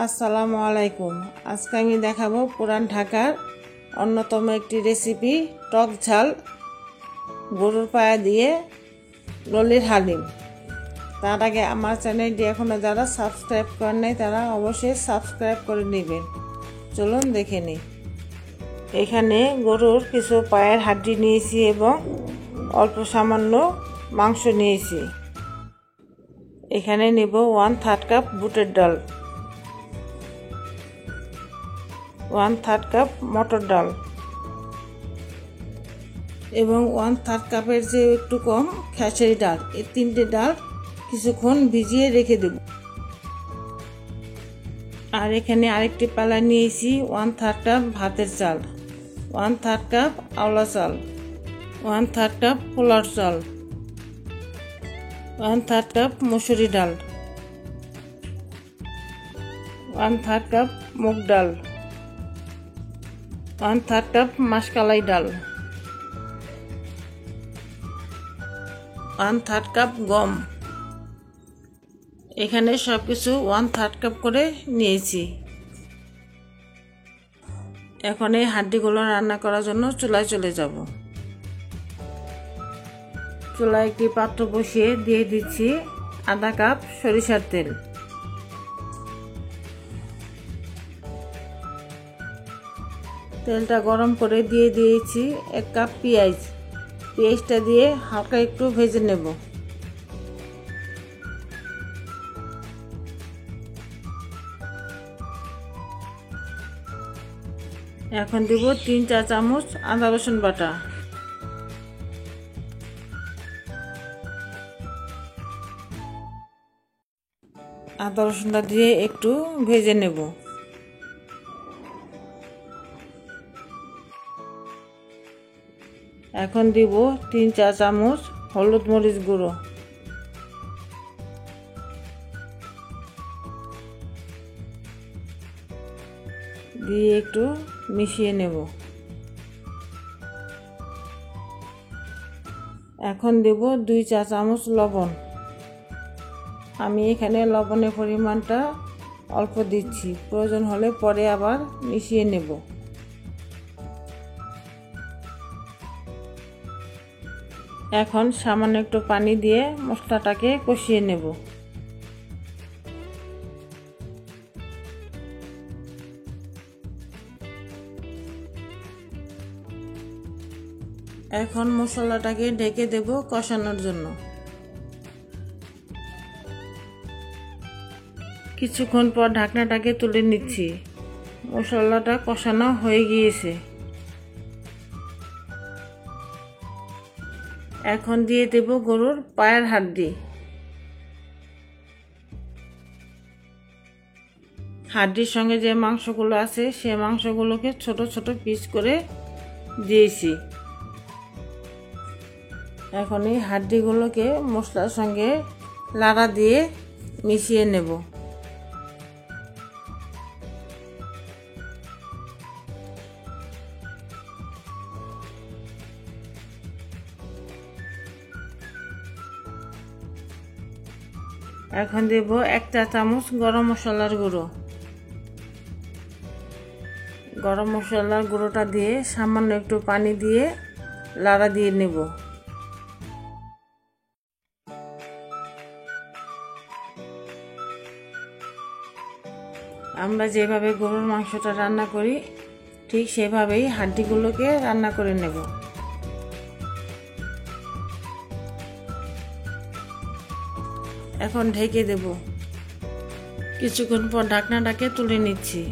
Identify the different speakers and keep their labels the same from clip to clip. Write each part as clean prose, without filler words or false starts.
Speaker 1: আসসালামু আলাইকুম। আজকে আমি দেখাবো পুরান ঢাকার অন্যতম একটি রেসিপি, টক ঝাল গরুর পায়া দিয়ে ললির হালিম। তার আগে আমার চ্যানেলটি এখনও যারা সাবস্ক্রাইব করেন নাই তারা অবশ্যই সাবস্ক্রাইব করে নেবেন। চলুন দেখে নিই। এখানে গরুর কিছু পায়ের হাড্ডি নিয়েছি এবং অল্প সামান্য মাংস নিয়েছি। এখানে নেব 1/3 কাপ বুটের ডাল, 1/3 কাপ মটর ডাল এবং 1/3 কাপের যে একটু কম খেসারি ডাল। এই তিনটে ডাল কিছুক্ষণ ভিজিয়ে রেখে দেব। আর এখানে আরেকটি পালা নিয়েছি 1/3 কাপ ভাতের চাল, 1/3 কাপ আওলা চাল, 1/3 কাপ পোলার চাল, 1/3 কাপ মসুরি ডাল, 1/3 কাপ মুগ ডাল, 1/3 কাপ মাসকালাই ডাল, 1/3 কাপ গম। এখানে সবকিছু 1/3 কাপ করে নিয়েছি। এখন এই হাড্ডিগুলো রান্না করার জন্য চুলায় চলে যাব। চুলায় একটি পাত্র বসিয়ে দিয়ে দিচ্ছি আধা কাপ সরিষার তেল। তেলটা গরম করে দিয়ে দিয়েছি 1 কাপ পেঁয়াজ। পেঁয়াজটা দিয়ে হালকা একটু ভেজে নেব। এখন দেব 3 চা চামচ আদা রসুন বাটা। আদা রসুনটা দিয়ে একটু ভেজে নেব। এখন দিব 3 চা চামচ হলুদ মরিচ গুঁড়ো, দিয়ে একটু মিশিয়ে নেব। এখন দেব 2 চা চামচ লবণ। আমি এখানে লবণের পরিমাণটা অল্প দিচ্ছি, প্রয়োজন হলে পরে আবার মিশিয়ে নেব। এখন সামান্য একটু পানি দিয়ে মশলাটাকে কষিয়ে নেব। এখন মশলাটাকে ঢেকে দেব কষানোর জন্য। কিছুক্ষণ পর ঢাকনাটাকে তুলে নিচ্ছি। মশলাটা কষানো হয়ে গিয়েছে। এখন দিয়ে দেব গরুর পায়ের হাড্ডি। হাড্ডির সঙ্গে যে মাংসগুলো আছে সেই মাংসগুলোকে ছোট ছোট পিস করে দিয়েছি। এখন এই হাড্ডিগুলোকে মশলার সঙ্গে লাড়া দিয়ে মিশিয়ে নেব। এখন দেব 1 চা চামচ গরম মশলার গুঁড়ো। গরম মশলার গুঁড়োটা দিয়ে সামান্য একটু পানি দিয়ে লাড়া দিয়ে নেব। আমরা যেভাবে গরুর মাংসটা রান্না করি ঠিক সেভাবেই হাড্ডিগুলোকে রান্না করে নেব। এখন ঢেকে দেব। কিছুক্ষণ পর ঢাকনাটাকে তুলে নিচ্ছি।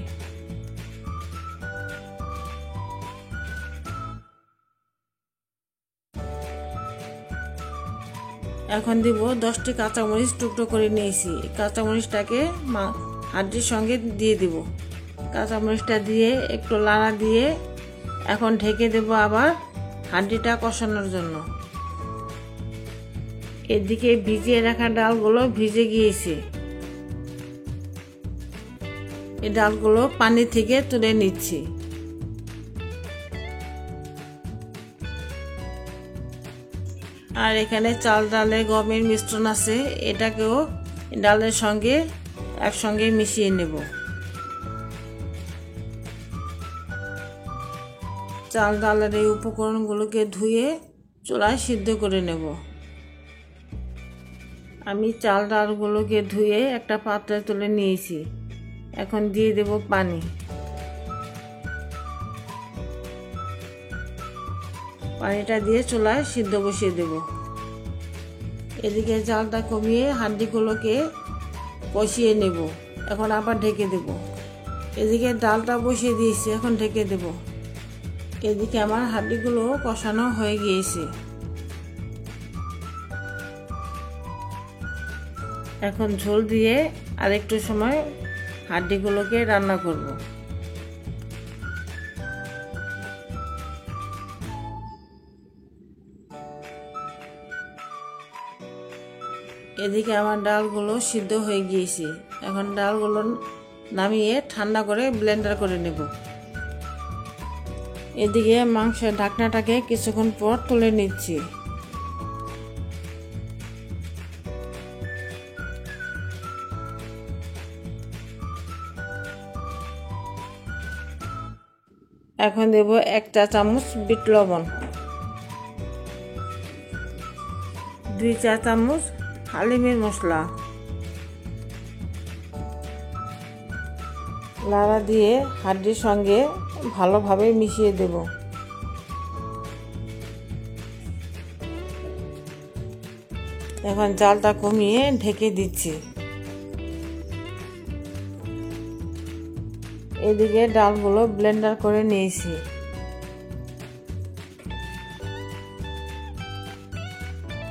Speaker 1: এখন দিব 10টি কাঁচামরিচ টুকরো করে নিয়েছি। কাঁচামরিচটাকে হাড্ডির সঙ্গে দিয়ে দিব। কাঁচামরিচটা দিয়ে একটু লাড়া দিয়ে এখন ঢেকে দেব আবার হাড্ডিটা কষানোর জন্য। এদিকে ভিজিয়ে রাখা ডালগুলো ভিজে গিয়েছে। এই ডালগুলো পানি থেকে তুলে নিচ্ছি। আর এখানে চাল ডালে গমের মিশ্রণ আছে, এটাকেও ডালের সঙ্গে একসঙ্গে মিশিয়ে নেব। চাল ডালের এই উপকরণগুলোকে ধুয়ে চুলায় সিদ্ধ করে নেব। আমি চাল ডালগুলোকে ধুয়ে একটা পাত্রে তুলে নিয়েছি। এখন দিয়ে দেব পানি। পানিটা দিয়ে চুলায় সিদ্ধ বসিয়ে দেব। এদিকে জালটা কমিয়ে হাঁড়িগুলোকে কষিয়ে নেব। এখন আবার ঢেকে দেব। এদিকে ডালটা বসিয়ে দিয়েছি, এখন ঢেকে দেব। এদিকে আমার হাঁড়িগুলো কষানো হয়ে গিয়েছে। এখন ঝোল দিয়ে আরেকটু সময় হাঁড়িগুলোকে রান্না করব। এদিকে আমার ডালগুলো সিদ্ধ হয়ে গিয়েছে। এখন ডালগুলো নামিয়ে ঠান্ডা করে ব্লেন্ডার করে নেব। এদিকে মাংসের ঢাকনাটাকে কিছুক্ষণ পর তুলে নিচ্ছি। এখন দেব 1 চা চামচ বিট লবণ, 2 চা চামচ হালিমের মশলা, নাড়া দিয়ে হাঁড়ির সঙ্গে ভালোভাবে মিশিয়ে দেব। এখন জালটা কমিয়ে ঢেকে দিচ্ছি। এদিকে ডালগুলো ব্লেন্ডার করে নিয়েছি।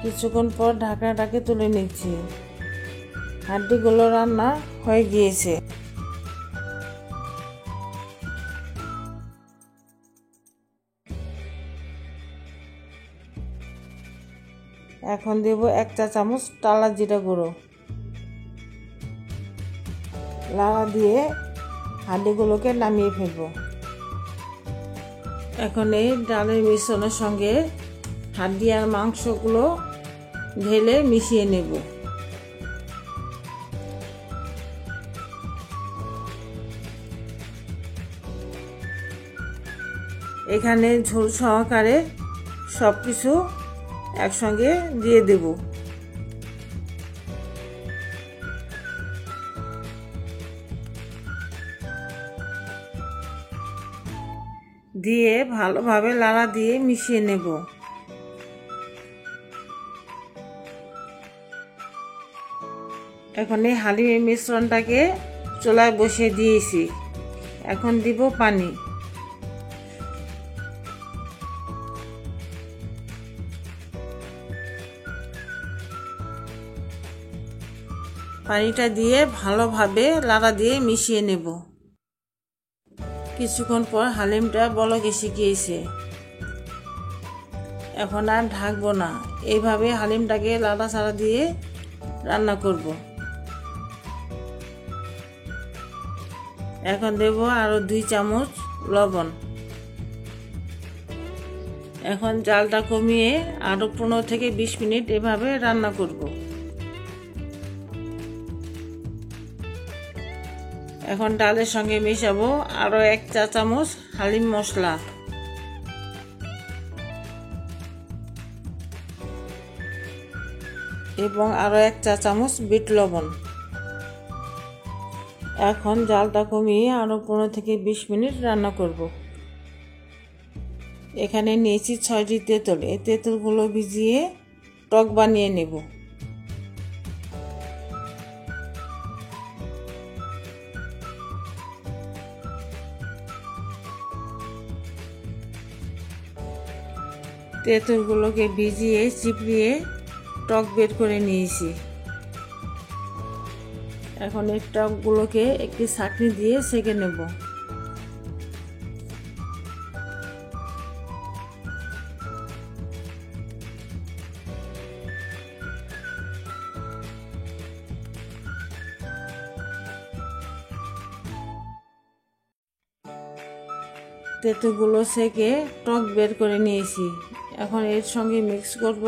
Speaker 1: কিছুক্ষণ পর ঢাকনাটাকে তুলে নিচ্ছি। হাঁড়িগুলো রান্না হয়ে গিয়েছে। এখন দেব 1 চা চামচ টালা জিরা গুঁড়ো। নাড়া দিয়ে হাঁড়িগুলোকে নামিয়ে ফেলব। এখন এই ডালের মিশ্রণের সঙ্গে হাঁড়ি আর মাংসগুলো ঢেলে মিশিয়ে নেব। এখানে ঝোল সহকারে সব কিছু একসঙ্গে দিয়ে দেব। দিয়ে ভালোভাবে নাড়া দিয়ে মিশিয়ে নেব। এখন এই হালিমের মিশ্রণটাকে চুলায় বসিয়ে দিয়েছি। এখন দিব পানি। পানিটা দিয়ে ভালোভাবে নাড়া দিয়ে মিশিয়ে নেব। কিছুক্ষণ পর হালিমটা বলক এসে গিয়েছে। এখন আর ঢাকবো না, এইভাবে হালিমটাকে নাড়াচাড়া দিয়ে রান্না করব। এখন দেব আরো 2 চামচ লবণ। এখন জালটা কমিয়ে আরো 15 থেকে 20 মিনিট এভাবে রান্না করব। এখন ডালের সঙ্গে মেশাবো আরো 1 চা চামচ হালিম মশলা, এবং আরো 1 চা চামচ বিট লবণ। এখন জালটা কমিয়ে আরো 15 থেকে 20 মিনিট রান্না করব। এখানে নিয়েছি 6টি তেঁতুল। এই তেঁতুলগুলো ভিজিয়ে টক বানিয়ে নেব। তেঁতুলগুলোকে ভিজিয়ে চিপড়িয়ে টক বের করে নিয়েছি। এখন এই টকগুলোকে একটি ছাঁকনি দিয়ে ছেঁকে নেব। তেঁতুলগুলো ছেঁকে টক বের করে নিয়েছি। এখন এর সঙ্গে মিক্স করব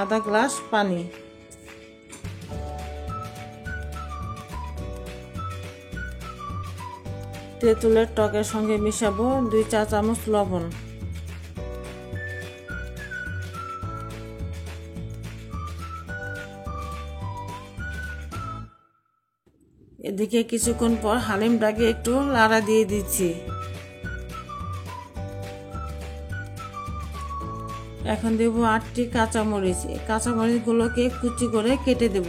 Speaker 1: আধা গ্লাস পানি। তেঁতুলের টকের সঙ্গে মিশাবো 2 চা চামচ লবণ। এদিকে কিছুক্ষণ পর হালিমটাকে একটু লাড়া দিয়ে দিচ্ছি। এখন দেব 8টি কাঁচামরিচ। কাঁচামরিচগুলোকে কুচি করে কেটে দেব।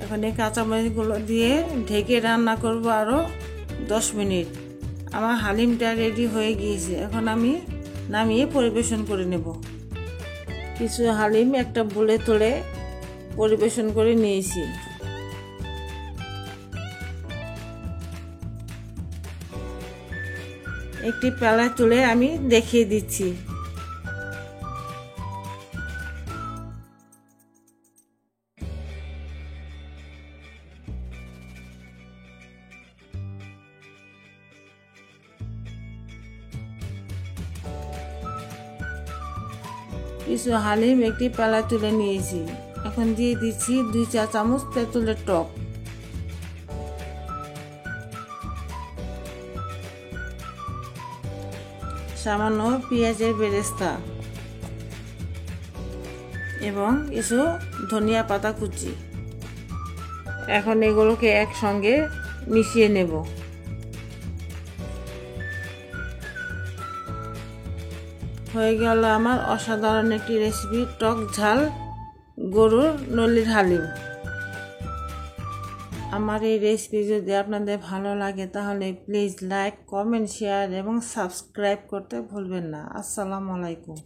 Speaker 1: এখন এই কাঁচামরিচগুলো দিয়ে ঢেকে রান্না করব আরও 10 মিনিট। আমার হালিমটা রেডি হয়ে গিয়েছে। এখন আমি নামিয়ে পরিবেশন করে নেব। কিছু হালিম একটা বুলে তুলে পরিবেশন করে নিয়েছি। একটি পেলায় তুলে আমি দেখিয়ে দিচ্ছি। কিছু হালিম একটি পেলায় তুলে নিয়েছি। এখন দিয়ে দিচ্ছি 2 চা চামচ তেঁতুলের টক। সামান্য পেঁয়াজের বেরেস্তা এবং কিছু ধনিয়া পাতা কুচি। এখন এগুলোকে একসঙ্গে মিশিয়ে নেব। হয়ে গেল আমার অসাধারণ একটি রেসিপি, টক ঝাল গরুর নলির হালিম। আমার এই রেসিপি যদি আপনাদের ভালো লাগে তাহলে প্লিজ লাইক, কমেন্ট, শেয়ার এবং সাবস্ক্রাইব করতে ভুলবেন না। আসসালামু আলাইকুম।